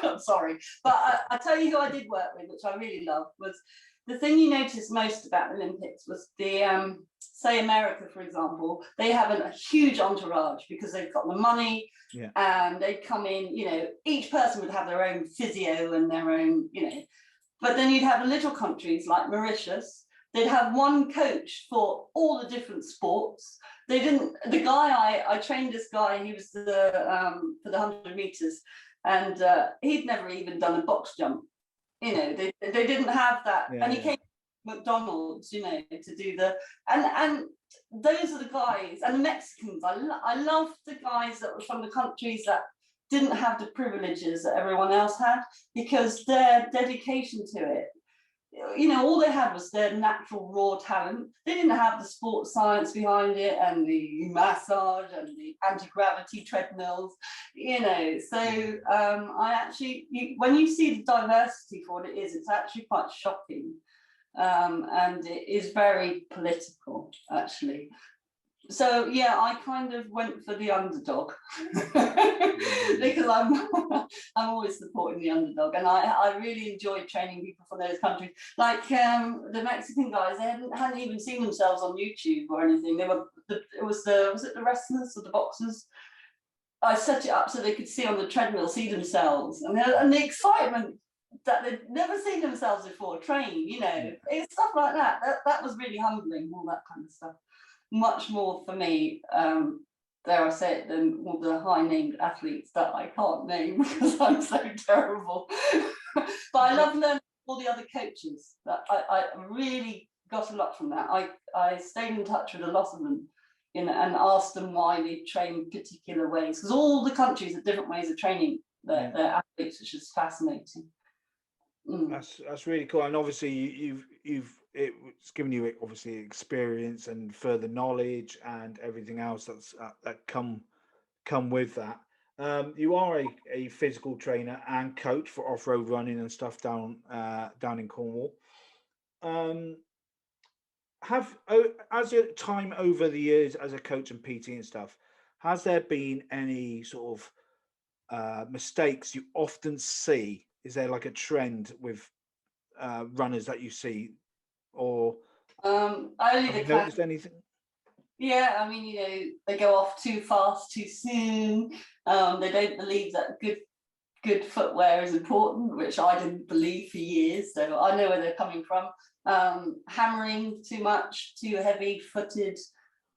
I'm sorry, but I tell you who I did work with, which I really loved, was the thing you noticed most about the Olympics was the, say America, for example, they have a huge entourage, because they've got the money, and they come in, you know, each person would have their own physio and their own, you know, but then you'd have little countries like Mauritius, they'd have one coach for all the different sports. They didn't, I trained this guy, he was for the 100 meters, and he'd never even done a box jump. You know, they didn't have that, and he came to McDonald's, you know, to do and those are the guys, and the Mexicans. I love the guys that were from the countries that didn't have the privileges that everyone else had, because their dedication to it, you know, all they had was their natural raw talent. They didn't have the sports science behind it, and the massage and the anti-gravity treadmills, you know. So I actually, when you see the diversity for what it is, it's actually quite shocking, and it is very political, actually. So yeah, I kind of went for the underdog because I'm always supporting the underdog, and I really enjoyed training people from those countries. Like the Mexican guys, they hadn't even seen themselves on YouTube or anything. They were was it the wrestlers or the boxers? I set it up so they could see on the treadmill, see themselves, and the excitement that they'd never seen themselves before train. It's stuff like that. That was really humbling. All that kind of stuff. Much more for me, dare I say it, than all the high-named athletes that I can't name because I'm so terrible. But I love learning all the other coaches. That I really got a lot from that. I stayed in touch with a lot of them, and asked them why they train particular ways, because all the countries have different ways of training their athletes, which is fascinating. That's really cool, and obviously it's given you obviously experience and further knowledge and everything else that come with that. You are a physical trainer and coach for off-road running and stuff down in Cornwall. As your time over the years as a coach and PT and stuff, has there been any sort of mistakes you often see? Is there like a trend with runners that you see, or Only have the you noticed anything? Yeah, I mean, they go off too fast, too soon. They don't believe that good footwear is important, which I didn't believe for years. So I know where they're coming from. Hammering too much, too heavy-footed.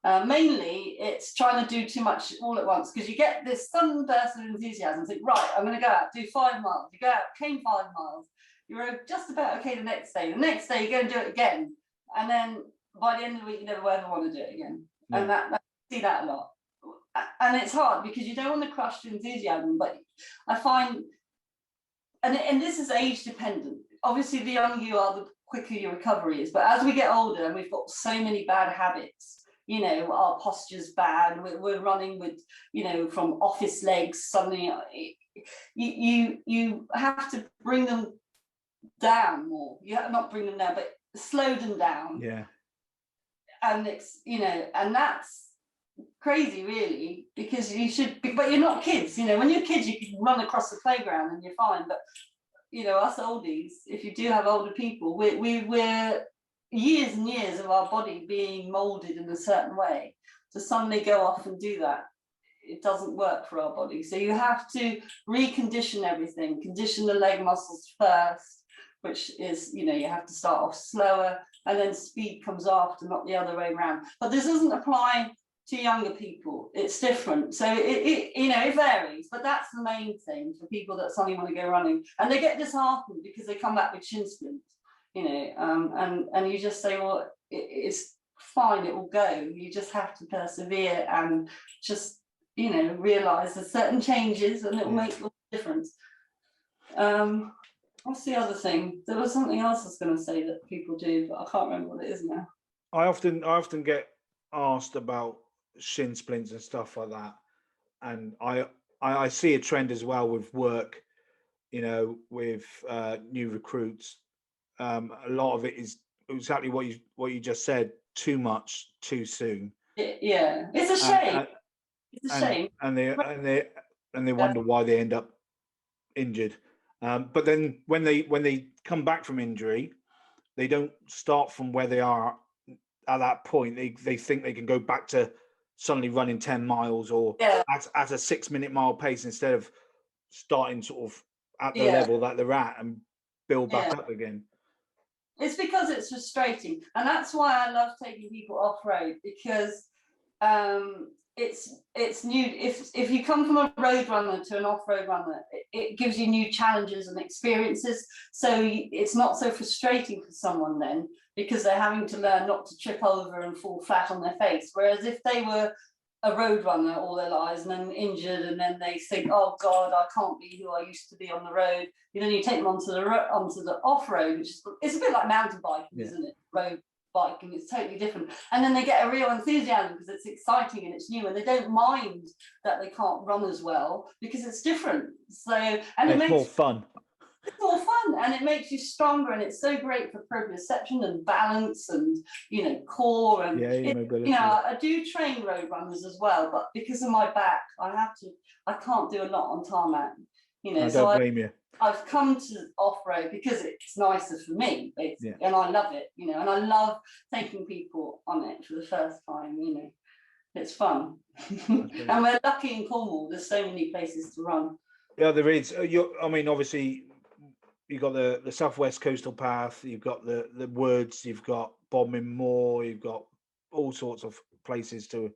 Mainly, it's trying to do too much all at once, because you get this sudden burst of enthusiasm. Think, right, I'm going to go out, do 5 miles. You go out, train 5 miles. You're just about okay the next day. The next day, you go and do it again, and then by the end of the week, you never ever want to do it again. And I see that a lot. And it's hard because you don't want to crush the enthusiasm, but I find, and this is age dependent. Obviously, the younger you are, the quicker your recovery is. But as we get older and we've got so many bad habits, our posture's bad. We're running with, from office legs. Suddenly, you have to bring them down more. You have not bring them down, but slow them down. Yeah. And and that's crazy, really, because you should, but you're not kids. When you're kids, you can run across the playground and you're fine. But us oldies, if you do have older people, we're years and years of our body being molded in a certain way. To suddenly go off and do that, it doesn't work for our body. So you have to recondition everything, condition the leg muscles first, which is, you have to start off slower, and then speed comes after, not the other way around. But this doesn't apply to younger people. It's different. So it varies, but that's the main thing for people that suddenly want to go running, and they get disheartened because they come back with shin splints, and you just say, well, it's fine, it will go. You just have to persevere and just, realize there's certain changes, and it will make a difference. What's the other thing? There was something else I was going to say that people do, but I can't remember what it is now. I often get asked about shin splints and stuff like that, and I see a trend as well with work, with new recruits. A lot of it is exactly what you just said: too much, too soon. Yeah, it's a shame. It's a shame. And they wonder why they end up injured. But then when they come back from injury, they don't start from where they are at that point. They think they can go back to suddenly running 10 miles or at a 6-minute mile pace, instead of starting sort of at the level that they're at and build back up again. It's because it's frustrating, and that's why I love taking people off road, because it's new. If you come from a road runner to an off-road runner, it gives you new challenges and experiences. So it's not so frustrating for someone then, because they're having to learn not to trip over and fall flat on their face. Whereas if they were a road runner all their lives and then injured, and then they think, oh God, I can't be who I used to be on the road. Then you take them onto the off-road, which is, it's a bit like mountain biking, isn't it? Road biking is totally different, and then they get a real enthusiasm because it's exciting and it's new, and they don't mind that they can't run as well because it's different. So, and it makes more fun. It's more fun, and it makes you stronger, and it's so great for proprioception and balance, and core, and mobility. I do train road runners as well, but because of my back, I can't do a lot on tarmac. I don't blame you. I've come to off-road because it's nicer for me, and I love it, and I love taking people on it for the first time, it's fun. And we're lucky in Cornwall, there's so many places to run. Yeah, there is. Obviously, you've got the Southwest Coastal Path, you've got the Woods, you've got Bodmin Moor, you've got all sorts of places to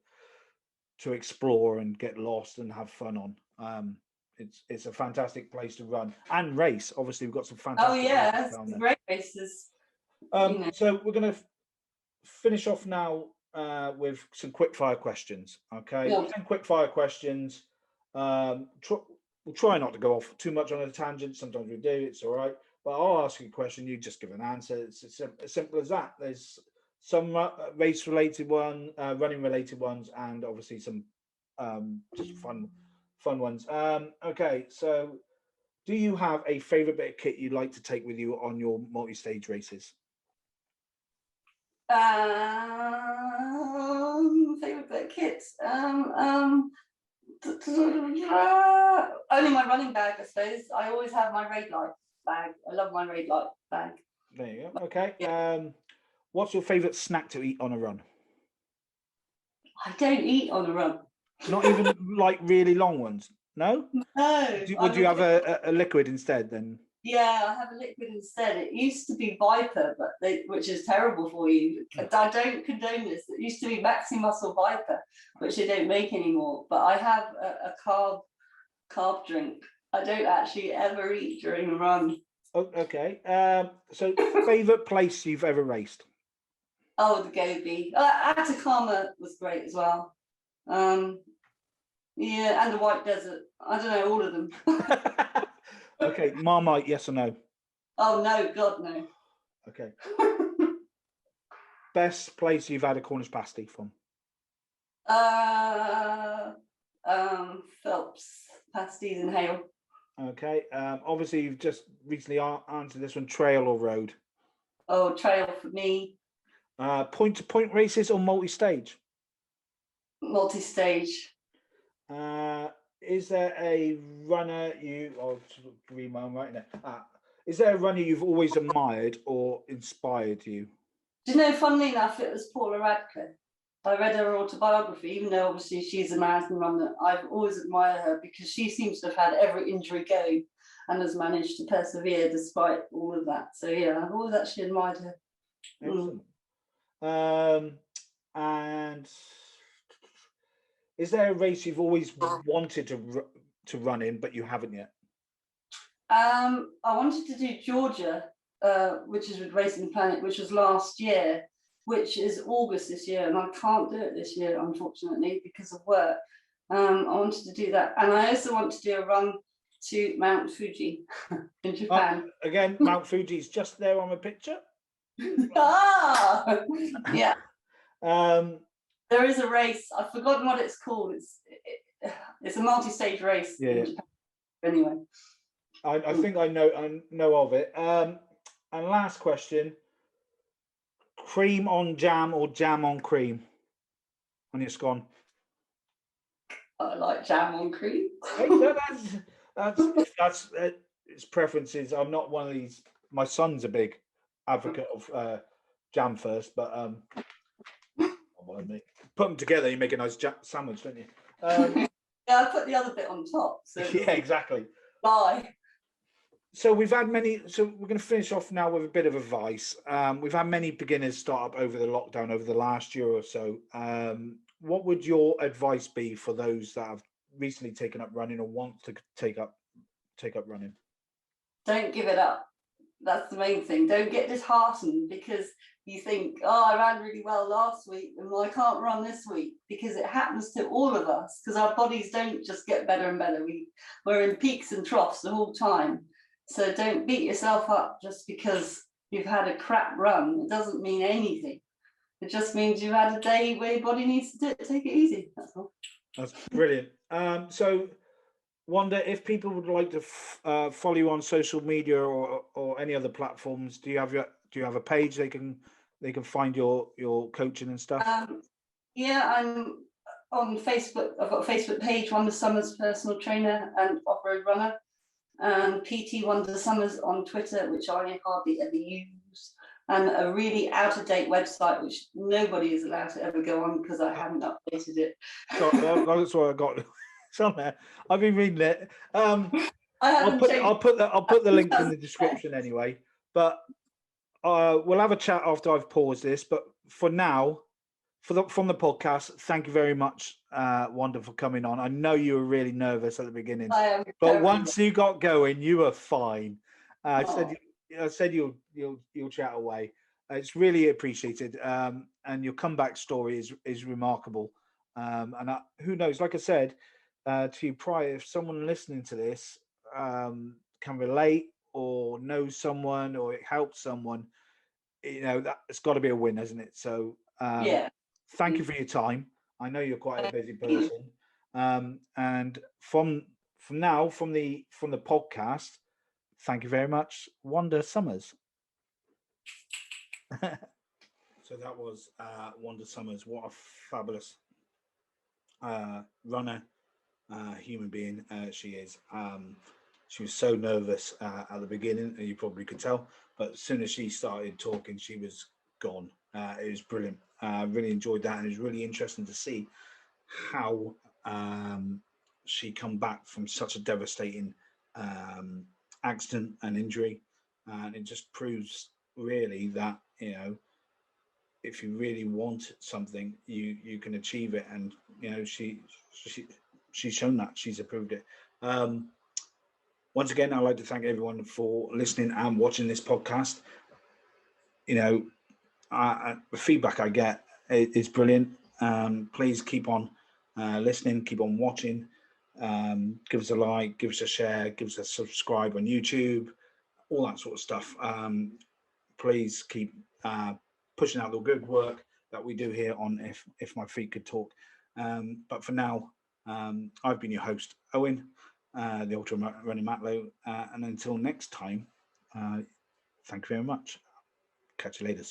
explore and get lost and have fun on. It's a fantastic place to run and race. Obviously, we've got some fantastic races down there. Great races. So we're going to finish off now with some quick fire questions. Okay, 10 quick fire questions. We'll try not to go off too much on a tangent. Sometimes we do. It's all right. But I'll ask you a question. You just give an answer. It's as simple as that. There's some race-related one, running-related ones, and obviously some just fun ones. Okay, so do you have a favorite bit of kit you'd like to take with you on your multi-stage races? Favorite bit of kits? Only my running bag, I suppose. I always have my raid light bag. I love my raid light bag. There you go. Okay. What's your favorite snack to eat on a run? I don't eat on a run. Not even like really long ones? No? No. Would you have a liquid instead then? Yeah, I have a liquid instead. It used to be Viper, which is terrible for you. I don't condone this. It used to be Maxi Muscle Viper, which they don't make anymore. But I have a carb drink. I don't actually ever eat during a run. Oh, okay. So favorite place you've ever raced? Oh, the Gobi. Atacama was great as well. Yeah, and the White Desert. I don't know, all of them. Okay, Marmite, yes or no? Oh no, God no. Okay. Best place you've had a Cornish pasty from? Phelps pasties in Hale. Okay. Obviously you've just recently answered this one. Trail or road? Oh, trail for me. Point to point races or multi-stage? Multi-stage. Is there a runner read my own right now. Is there a runner you've always admired or inspired you? Do you know, funnily enough, it was Paula Radcliffe. I read her autobiography, even though obviously she's a marathon runner. I've always admired her because she seems to have had every injury go and has managed to persevere despite all of that. So yeah, I've always actually admired her. Excellent. And is there a race you've always wanted to run in, but you haven't yet? I wanted to do Georgia, which is with Racing Planet, which was last year, which is August this year, and I can't do it this year, unfortunately, because of work. I wanted to do that. And I also want to do a run to Mount Fuji in Japan. Again, Mount Fuji's just there on the picture. Yeah. There is a race. I've forgotten what it's called. It's a multi-stage race in Japan. Anyway. I think I know of it. And last question: cream on jam or jam on cream on your scone? I like jam on cream. That's it's preferences. I'm not one of these. My son's a big advocate of jam first, but put them together, you make a nice sandwich, don't you? Yeah, I put the other bit on top. So yeah, exactly. Bye. So we've had many. So we're going to finish off now with a bit of advice. We've had many beginners start up over the lockdown over the last year or so. What would your advice be for those that have recently taken up running or want to take up running? Don't give it up. That's the main thing. Don't get disheartened because you think, oh, I ran really well last week and I can't run this week, because it happens to all of us, because our bodies don't just get better and better. We're in peaks and troughs the whole time. So don't beat yourself up just because you've had a crap run. It doesn't mean anything. It just means you've had a day where your body needs to take it easy. That's all. That's brilliant. So Wanda, if people would like to follow you on social media or any other platforms, do you have a page they can find your coaching and stuff? Yeah, I'm on Facebook. I've got a Facebook page, Wanda Summers Personal Trainer and Off-Road Runner, and PT Wanda Summers on Twitter, which I hardly ever use, and a really out-of-date website which nobody is allowed to ever go on because I haven't updated it. So that's what I got. It's on there. I've been reading it. I I'll haven't changed. put the links in the description anyway. But we'll have a chat after I've paused this. But for now, from the podcast, thank you very much, Wanda, for coming on. I know you were really nervous at the beginning, I am but once you got going, you were fine. I Oh. said you'll chat away. It's really appreciated, and your comeback story is remarkable. And who knows? Like I said to you prior, if someone listening to this can relate or knows someone or it helps someone, that it's got to be a win, hasn't it? So Yeah. thank you for your time. I know you're quite a busy person, and from now from the podcast, thank you very much, Wanda Summers. So that was Wanda Summers. What a fabulous runner, human being she is. She was so nervous at the beginning, and you probably could tell. But as soon as she started talking, she was gone. It was brilliant. Really enjoyed that, and it was really interesting to see how she come back from such a devastating accident and injury, and it just proves really that if you really want something, you can achieve it, and she's shown that. She's approved it. Once again, I'd like to thank everyone for listening and watching this podcast. The feedback I get is brilliant. Please keep on listening, keep on watching. Give us a like, give us a share, give us a subscribe on YouTube, all that sort of stuff. Please keep pushing out the good work that we do here on If My Feet Could Talk. But for now, I've been your host, Owen, the Ultra Running Matlow, and until next time, thank you very much. Catch you later.